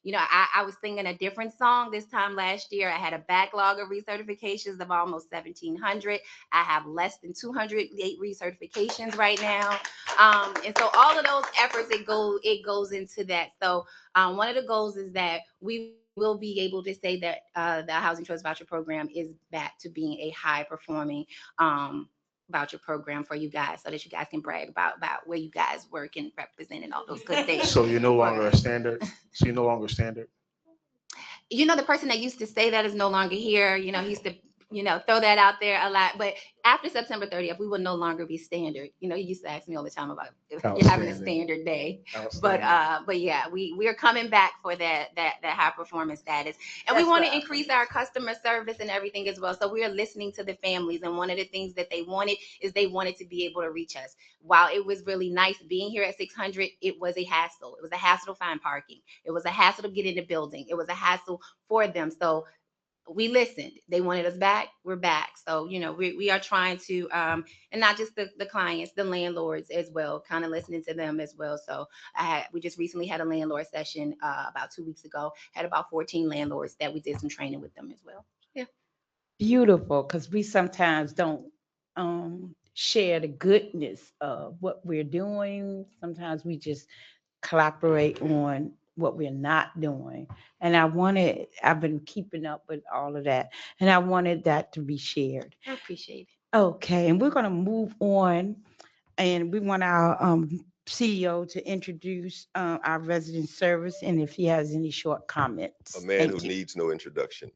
You know, I was singing a different song this time last year. I had a backlog of recertifications of almost 1,700. I have less than 208 recertifications right now. And so all of those efforts, it goes into that. So one of the goals is that we will be able to say that the Housing Choice Voucher Program is back to being a high performing voucher program for you guys, so that you guys can brag about where you guys work and represent and all those good things. So you're no longer a standard? So you're no longer standard? You know, the person that used to say that is no longer here. You know, he used to, throw that out there a lot. But after September 30th, we will no longer be standard. You know, he used to ask me all the time about if you're having a standard day. But yeah, we are coming back for that high performance status. And we want to increase our customer service and everything as well. So we are listening to the families. And one of the things that they wanted to be able to reach us. While it was really nice being here at 600, it was a hassle. It was a hassle to find parking. It was a hassle to get in the building. It was a hassle for them. So we listened. They wanted us back. We're back. So, we are trying to, and not just the clients, the landlords as well, kind of listening to them as well. So we just recently had a landlord session about 2 weeks ago, had about 14 landlords that we did some training with them as well. Yeah. Beautiful, because we sometimes don't share the goodness of what we're doing. Sometimes we just collaborate on what we're not doing. And I've been keeping up with all of that, and I wanted that to be shared. I appreciate it. Okay, and we're going to move on, and we want our CEO to introduce our resident service, and if he has any short comments. A man Thank who you. needs no introduction.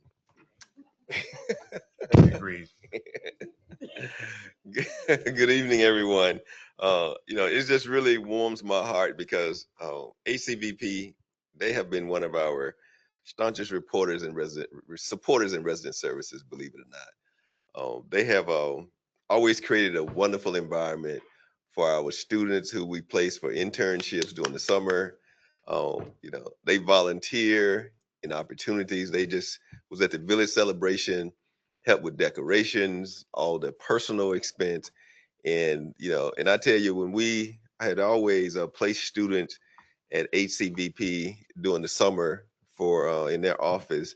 Agreed. Good evening, everyone. It just really warms my heart because ACVP, they have been one of our staunchest supporters in resident services, believe it or not. They have always created a wonderful environment for our students who we place for internships during the summer. They volunteer in opportunities. They just was at the village celebration, helped with decorations, all the personal expense. And I tell you, when I had always placed students at HCVP during the summer for in their office,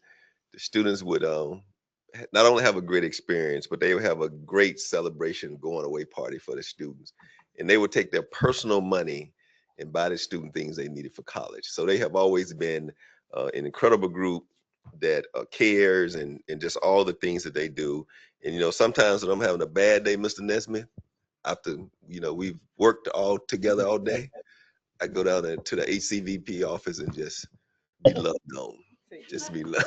the students would not only have a great experience, but they would have a great celebration going away party for the students. And they would take their personal money and buy the student things they needed for college. So they have always been an incredible group that cares and just all the things that they do. And sometimes when I'm having a bad day, Mr. Nesmith, after we've worked all together all day, I go down to the HCVP office and just be loved on. Just be loved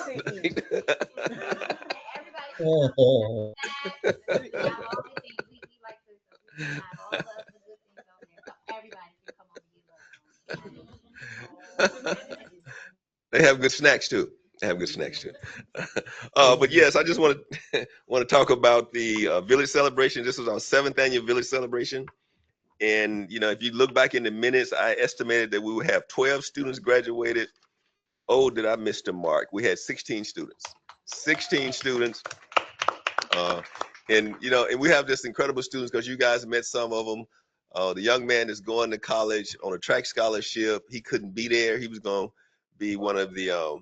They have good snacks too. have good snacks too. But yes, I just want to want to talk about the village celebration. This was our 7th annual village celebration. And, you know, if you look back in the minutes, I estimated that we would have 12 students graduated. Oh, did I miss the mark? We had 16 students. 16 students. And, you know, and we have just incredible students because you guys met some of them. The young man is going to college on a track scholarship. He couldn't be there. He was going to be one of the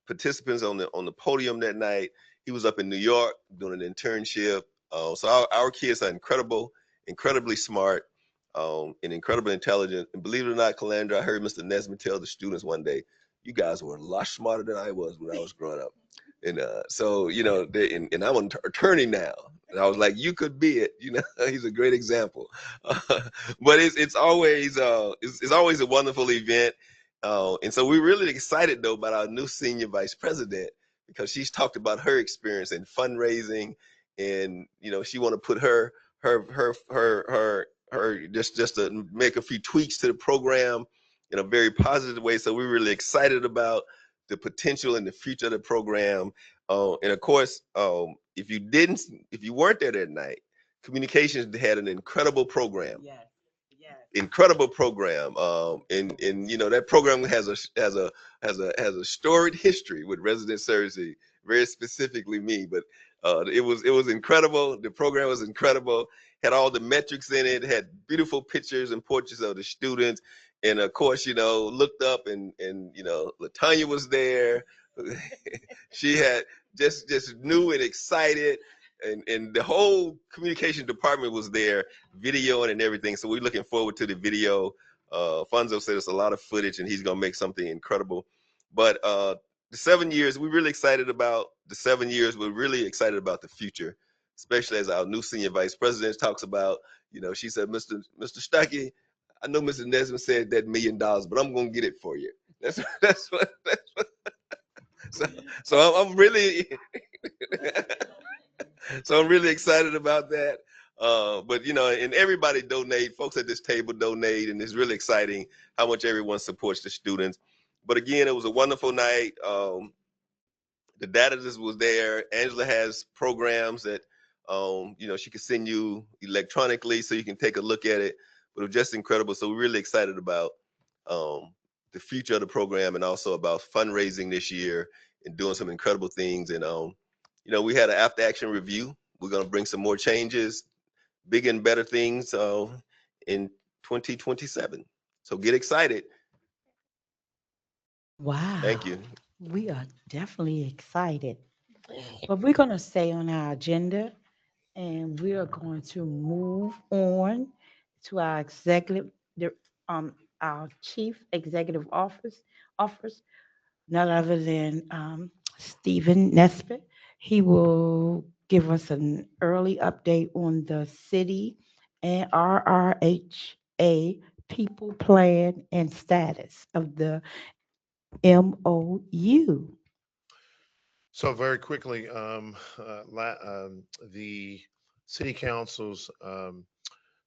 participants on the podium that night. He was up in New York doing an internship. So our kids are incredibly smart, and incredibly intelligent. And believe it or not, Calandra, I heard Mr. Nesbitt tell the students one day, "You guys were a lot smarter than I was when I was growing up." And so, you know, and I'm an attorney now. And I was like, you could be it. You know, he's a great example. But it's always a wonderful event. And so we're really excited though about our new senior vice president because she's talked about her experience in fundraising, and you know she want to put her just to make a few tweaks to the program in a very positive way. So we're really excited about the potential and the future of the program. And of course, if you weren't there that night, communications had an incredible program. Yes. Yes. Incredible program. And you know that program has a storied history with resident services, very specifically me. But it was incredible. The program was incredible. Had all the metrics in it. Had beautiful pictures and portraits of the students. And of course, you know, looked up and you know, Latanya was there. She had just new and excited, and the whole communication department was there, videoing and everything. So we're looking forward to the video. Fonzo said it's a lot of footage, and he's gonna make something incredible. But the 7 years, we're really excited about the 7 years. We're really excited about the future, especially as our new senior vice president talks about. You know, she said, Mr. Stuckey, I know Mr. Nesbitt said that $1 million, but I'm gonna get it for you. That's what. So I'm really so I'm really excited about that. But you know, and everybody donate. Folks at this table donate, and it's really exciting how much everyone supports the students. But again, it was a wonderful night. The data just was there. Angela has programs that you know, she can send you electronically so you can take a look at it. But it was just incredible. So we're really excited about the future of the program, and also about fundraising this year and doing some incredible things. And you know, we had an after action review. We're going to bring some more changes, big and better things in 2027. So get excited. Wow. Thank you. We are definitely excited. But we're going to stay on our agenda, and we are going to move on to our the, our chief executive office, none other than Stephen Nesbitt. He will give us an early update on the city and RRHA people plan and status of the MOU. So very quickly, the city council's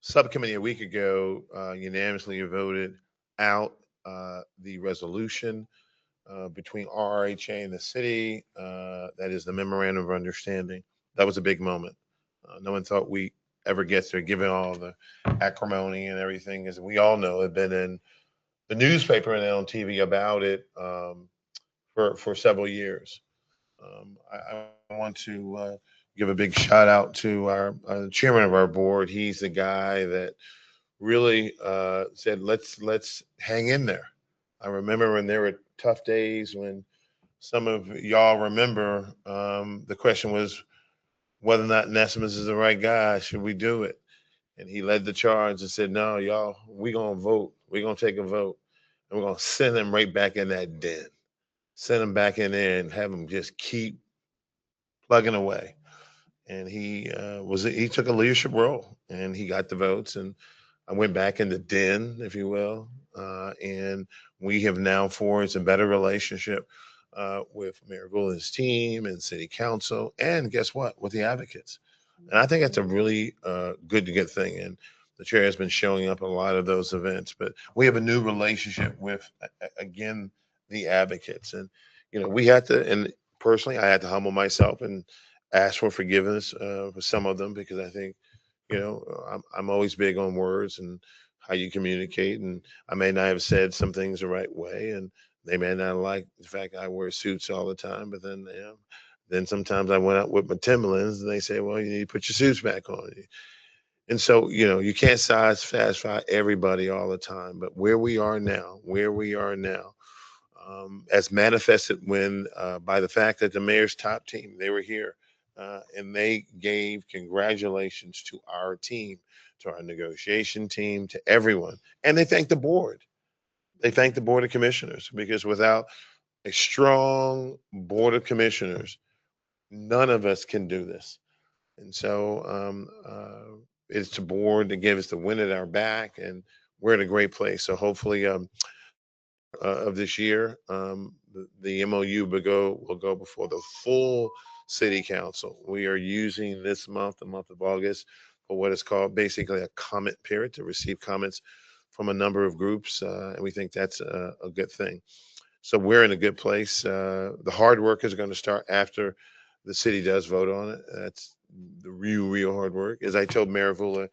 subcommittee a week ago unanimously voted out the resolution between RRHA and the city. That is the memorandum of understanding. That was a big moment. No one thought we ever get there, given all the acrimony and everything. As we all know, have been in the newspaper and on TV about it for several years. I want to give a big shout out to our chairman of our board. He's the guy that really said, let's hang in there. I remember when there were tough days when some of y'all remember the question was whether or not Nesbitt is the right guy. Should we do it? And he led the charge and said, no, y'all, we're going to vote. We're going to take a vote. And we're going to send him right back in that den. Send him back in there and have him just keep plugging away. And he took a leadership role, and he got the votes. And I went back in the den, if you will, and we have now forged a better relationship with Mayor Gould's team and city council, and guess what, with the advocates. And I think that's a really good thing. And the chair has been showing up at a lot of those events. But we have a new relationship with, again, the advocates. And we had to, and personally, I had to humble myself and ask for forgiveness for some of them because I think, I'm always big on words and how you communicate, and I may not have said some things the right way, and they may not like the fact I wear suits all the time, but then, then sometimes I went out with my Timberlands and they say, well, you need to put your suits back on. And so, you can't satisfy everybody all the time, but where we are now, as manifested when by the fact that the mayor's top team, they were here and they gave congratulations to our team, to our negotiation team, to everyone. And they thanked the board. They thanked the Board of Commissioners because without a strong Board of Commissioners, none of us can do this. And so it's the board that gave us the wind at our back, and we're in a great place. So hopefully of this year, the MOU will go before the full city council. We are using this month, the month of August, for what is called basically a comment period to receive comments from a number of groups, and we think that's a good thing. So we're in a good place. The hard work is going to start after the city does vote on it. That's the real hard work. As I told Mayor Vula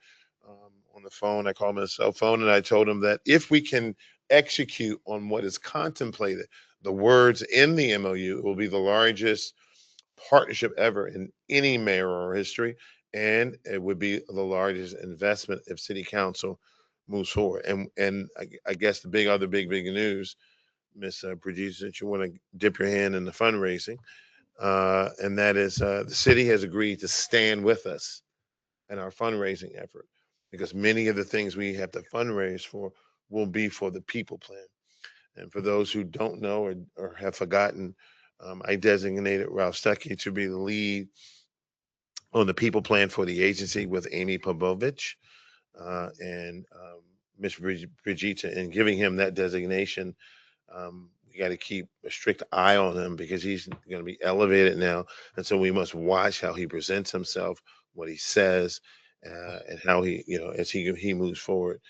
on the phone, I called him on a cell phone, and I told him that if we can execute on what is contemplated, the words in the MOU, it will be the largest partnership ever in any mayoral history, and it would be the largest investment if city council moves forward. And I guess the big news, Miss Brigitte, since you want to dip your hand in the fundraising, and that is the city has agreed to stand with us in our fundraising effort because many of the things we have to fundraise for will be for the people plan. And for those who don't know or have forgotten, I designated Ralph Stuckey to be the lead on the people plan for the agency with Amy Pavlovich and Ms. Brigitte. And giving him that designation, we got to keep a strict eye on him because he's going to be elevated now. And so we must watch how he presents himself, what he says, and how he, as he moves forward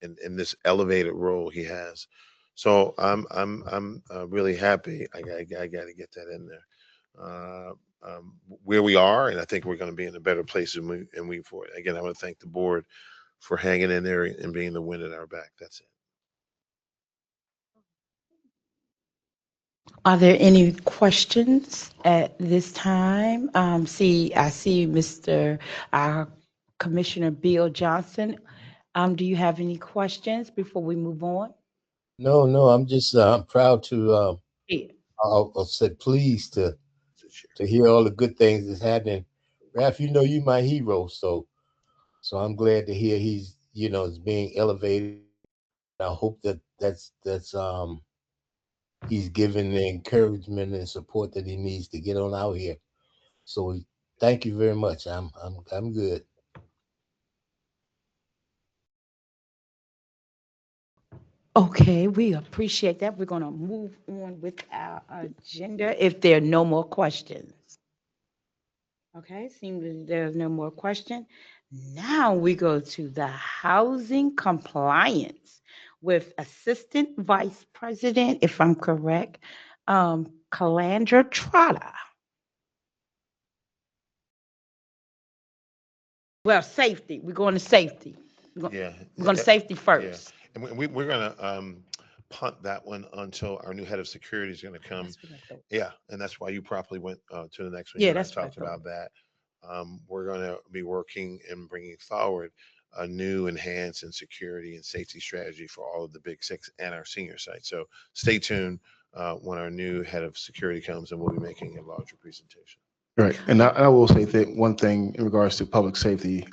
in this elevated role he has. So I'm really happy. I got to get that in there. Where we are, and I think we're going to be in a better place and move forward. Again, I want to thank the board for hanging in there and being the wind at our back. That's it. Are there any questions at this time? I see Mr. Commissioner Bill Johnson. Do you have any questions before we move on? No, I'm just I'm proud to Yeah. I'll say pleased to hear all the good things that's happening. Ralph, you my hero, so I'm glad to hear he's is being elevated. I hope that's he's given the encouragement and support that he needs to get on out here. So thank you very much. I'm good. Okay, we appreciate that. We're going to move on with our agenda if there are no more questions. Okay, seems that there's no more question. Now we go to the housing compliance with Assistant Vice President, if I'm correct, Calandra Trotta. Well, safety. We're going to safety. Yeah. We're going to safety first. And we're going to punt that one until our new head of security is going to come. That's what I thought. Yeah, and that's why you properly went to the next one. Yeah, You and I that's what I talked thought. about that. We're going to be working and bringing forward a new enhanced and security and safety strategy for all of the big six and our senior sites. So stay tuned when our new head of security comes, and we'll be making a larger presentation. Right. And I will say that one thing in regards to public safety,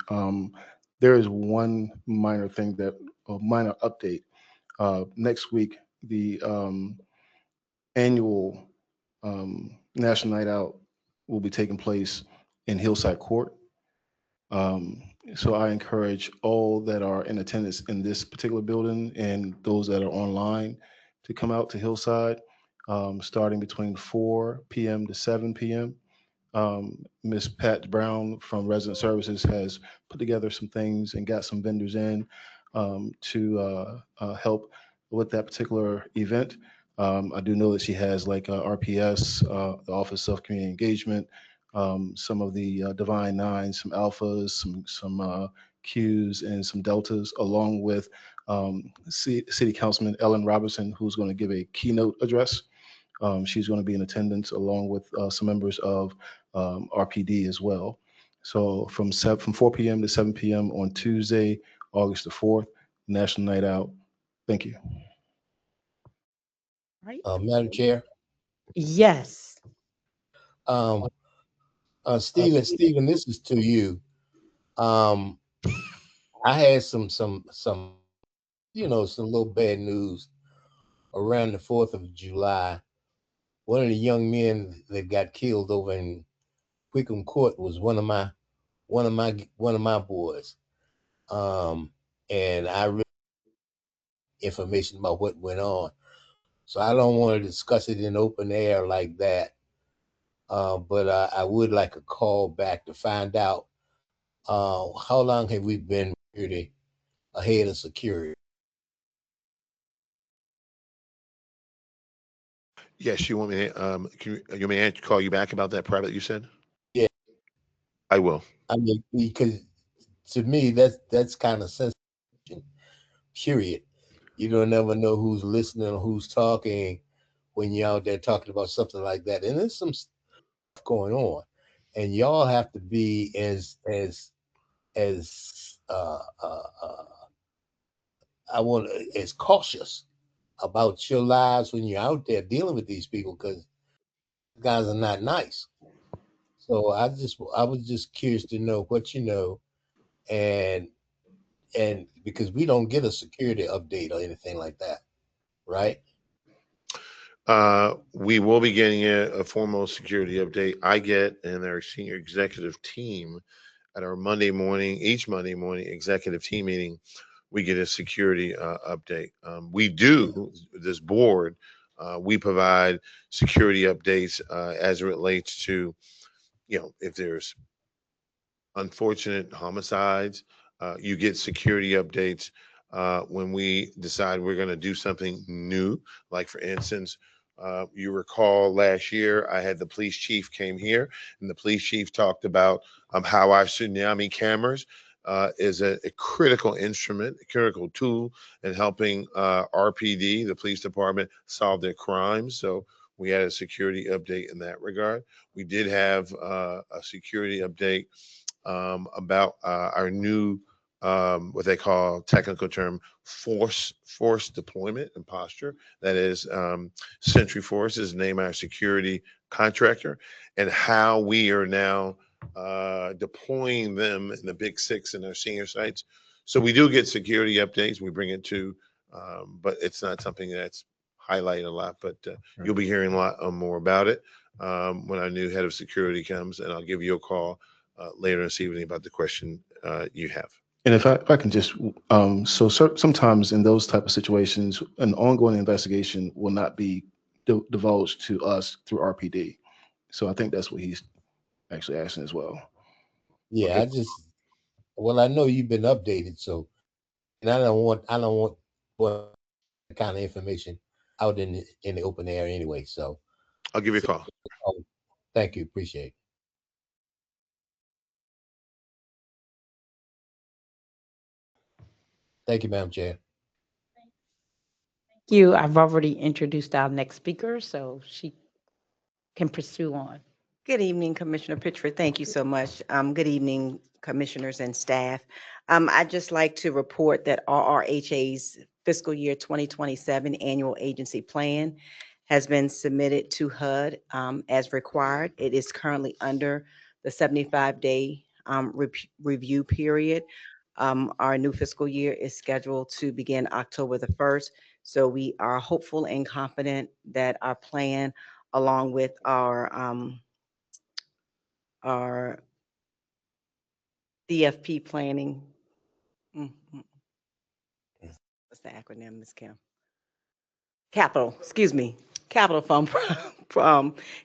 there is one minor thing a minor update. Next week, the annual National Night Out will be taking place in Hillside Court. So I encourage all that are in attendance in this particular building and those that are online to come out to Hillside, starting between 4 p.m. to 7 p.m. Ms. Pat Brown from Resident Services has put together some things and got some vendors in to help with that particular event. I do know that she has like RPS, the Office of Community Engagement, some of the Divine Nine, some alphas, some Qs, and some deltas, along with City Councilman Ellen Robertson, who's going to give a keynote address. She's going to be in attendance along with some members of RPD as well. So from 4 p.m. to 7 p.m. on Tuesday, August the 4th, National Night Out. Thank you. Right? Madam Chair, Yes. um, Stephen, this is to you. Um, I had some, some little bad news around the 4th of July. One of the young men that got killed over in Wickham Court was one of my boys. Um, and I really information about what went on. So I don't want to discuss it in open air like that. But I would like a call back to find out how long have we been really ahead of security? Yes, you want me to, you want me to call you back about that private you said? Yeah, I will. I mean, because to me that's kind of sensitive. Period. You don't never know who's listening or who's talking when you're out there talking about something like that. And there's some stuff going on, and y'all have to be as I want as cautious about your lives when you're out there dealing with these people because guys are not nice. So I was just curious to know what you know, and because we don't get a security update or anything like that, right? We will be getting a formal security update. I get and our senior executive team at our each Monday morning executive team meeting, we get a security update. We do, this board, we provide security updates as it relates to, if there's unfortunate homicides. You get security updates when we decide we're going to do something new. Like, for instance, you recall last year I had the police chief came here, and the police chief talked about how our tsunami cameras is a critical instrument, a critical tool in helping RPD, the police department, solve their crimes. So we had a security update in that regard. We did have a security update about our new what they call technical term force deployment and posture. That is Century Force is name our security contractor, and how we are now deploying them in the big six in our senior sites. So we do get security updates. We bring it to, but it's not something that's highlighted a lot. But you'll be hearing a lot more about it when our new head of security comes, and I'll give you a call later this evening about the question you have. And if I can just, sometimes in those type of situations, an ongoing investigation will not be divulged to us through RPD. So I think that's what he's actually asking as well. Yeah, well, I know you've been updated, so and I don't want what kind of information out in the open air anyway. So I'll give you a call. thank you, appreciate it. Thank you, Madam Chair. You, I've already introduced our next speaker, so she can pursue on. Good evening, Commissioner Pitchford. Thank you so much. Good evening, commissioners and staff. I'd just like to report that RRHA's fiscal year 2027 annual agency plan has been submitted to HUD as required. It is currently under the 75-day review period. Our new fiscal year is scheduled to begin October the 1st. So we are hopeful and confident that our plan, along with our DFP planning. What's the acronym, Ms. Kim? Capital fund,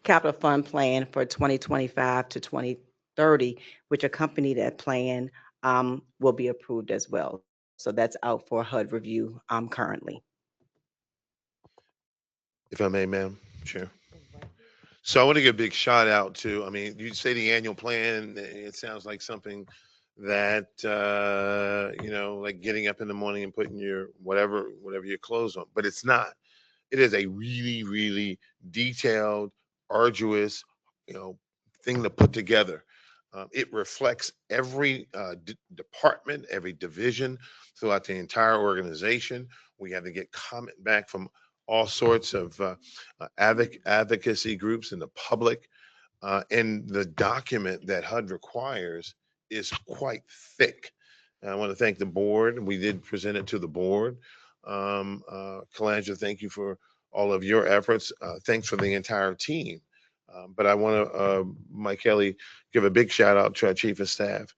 capital fund plan for 2025 to 2030, which accompany that plan, will be approved as well. So that's out for HUD review currently. If I may, ma'am, Chair. So I want to give a big shout out to, I mean, you say the annual plan, it sounds like something that, like getting up in the morning and putting your whatever your clothes on, but it's not. It is a really, really detailed, arduous, thing to put together. It reflects every department, every division throughout the entire organization. We have to get comment back from all sorts of advocacy groups in the public. And the document that HUD requires is quite thick. And I want to thank the board. We did present it to the board. Calandra, thank you for all of your efforts. Thanks for the entire team. But I want to, Mike Kelly, give a big shout out to our chief of staff.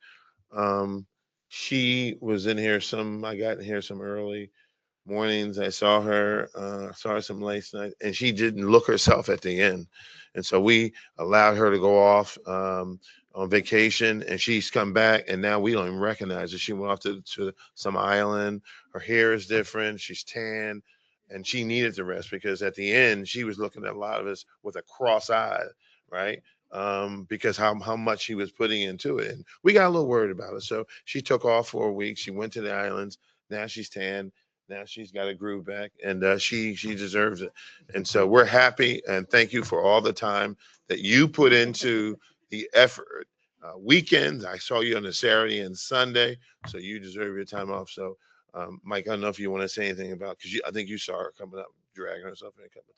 She was in here I got in here some early mornings. I saw her some late night, and she didn't look herself at the end. And so we allowed her to go off on vacation, and she's come back, and now we don't even recognize her. She went off to some island. Her hair is different. She's tan, and she needed to rest because at the end, she was looking at a lot of us with a cross eye, right? Because how much she was putting into it. And we got a little worried about it. So she took off for a week. She went to the islands. Now she's tan. Now she's got a groove back, and she deserves it. And so we're happy, and thank you for all the time that you put into the effort. Weekends, I saw you on a Saturday and Sunday, so you deserve your time off. So, Mike, I don't know if you want to say anything about, because I think you saw her coming up, dragging herself in a couple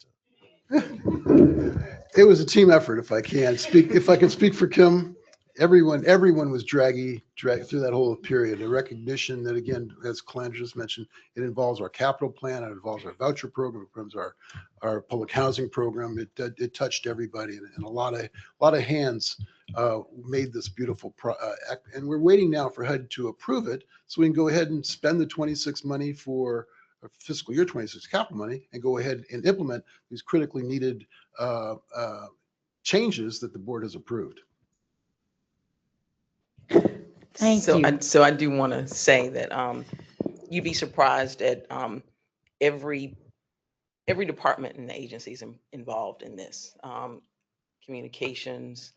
of times. It was a team effort, if I can speak for Kim. Everyone was dragged through that whole period. A recognition that, again, as Calandra just mentioned, it involves our capital plan, it involves our voucher program, it involves our public housing program. It touched everybody, and a lot of hands made this beautiful act. And we're waiting now for HUD to approve it, so we can go ahead and spend the 26 money for fiscal year 26 capital money and go ahead and implement these critically needed changes that the board has approved. Thank So you. so I do want to say that you'd be surprised at every department and agencies involved in this. Communications,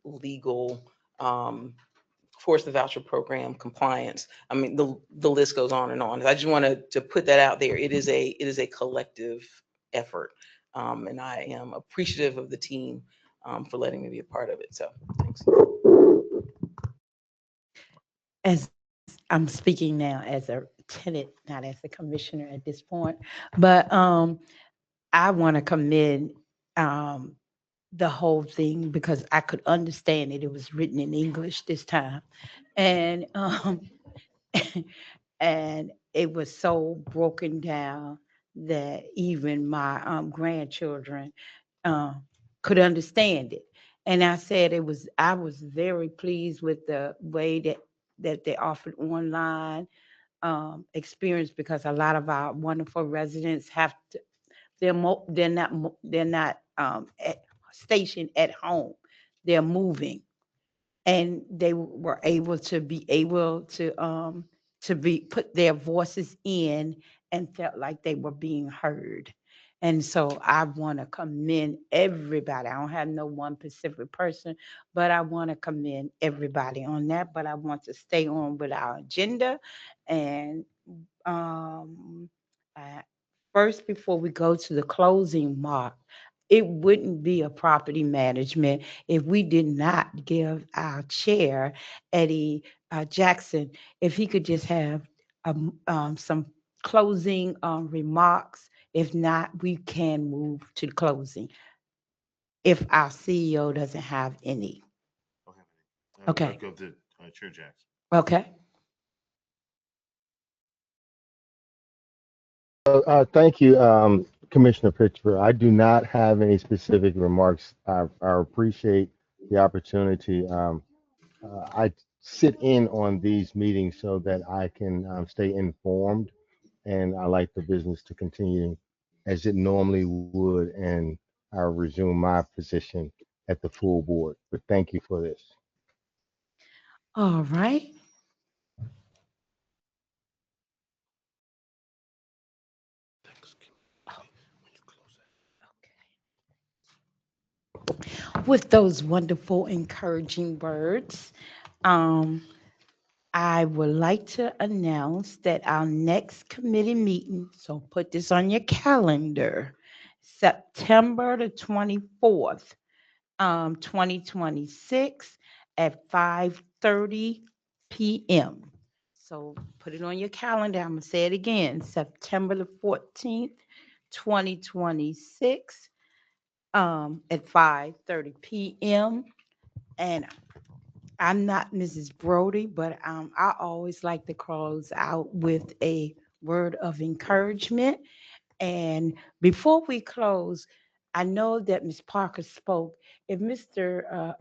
legal, of course, the voucher program, compliance. I mean, the list goes on and on. I just wanted to put that out there. It is a collective effort, and I am appreciative of the team for letting me be a part of it. So thanks. As I'm speaking now as a tenant, not as a commissioner at this point, but I want to commend the whole thing because I could understand it. It was written in English this time, and and it was so broken down that even my grandchildren could understand it. And I said I was very pleased with the way that they offered online experience because a lot of our wonderful residents have to, they're not stationed at home. They're moving, and they were able to be put their voices in and felt like they were being heard. And so I want to commend everybody. I don't have no one specific person, but I want to commend everybody on that. But I want to stay on with our agenda. And um, uh, first, before we go to the closing mark, it wouldn't be a property management if we did not give our chair, Eddie Jackson, if he could just have some closing remarks. If not, we can move to closing if our CEO doesn't have any. Okay. Go to Chair Jackson. Okay. Thank you, Commissioner Pittsburgh. I do not have any specific remarks. I appreciate the opportunity. I sit in on these meetings so that I can stay informed, and I like the business to continue as it normally would, and I'll resume my position at the full board. But thank you for this. All right. With those wonderful, encouraging words, um, I would like to announce that our next committee meeting, so put this on your calendar, September the 24th, 2026 at 5:30 p.m. So put it on your calendar. I'm going to say it again, September the 14th, 2026 at 5:30 p.m. And I'm not Mrs. Brody, but I always like to close out with a word of encouragement. And before we close, I know that Ms. Parker spoke. If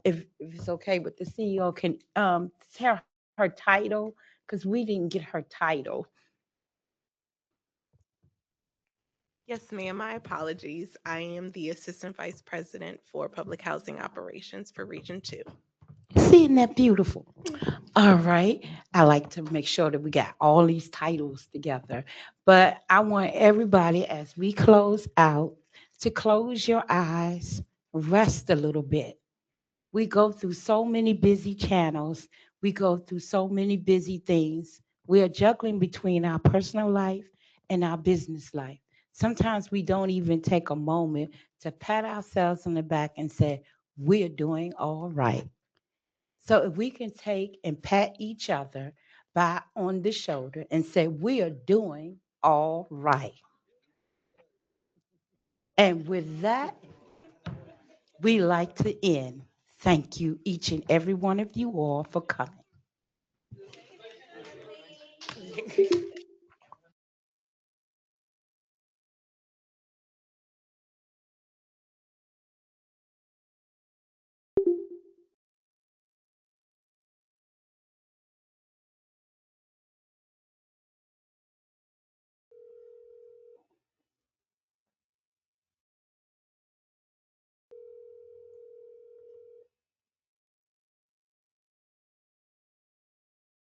if it's okay with the CEO, can tell her title because we didn't get her title. Yes, ma'am. My apologies. I am the Assistant Vice President for Public Housing Operations for Region 2. Isn't that beautiful? All right. I like to make sure that we got all these titles together. But I want everybody, as we close out, to close your eyes, rest a little bit. We go through so many busy channels, we go through so many busy things. We are juggling between our personal life and our business life. Sometimes we don't even take a moment to pat ourselves on the back and say, we're doing all right. So if we can take and pat each other by on the shoulder and say, we are doing all right. And with that, we like to end. Thank you, each and every one of you all, for coming.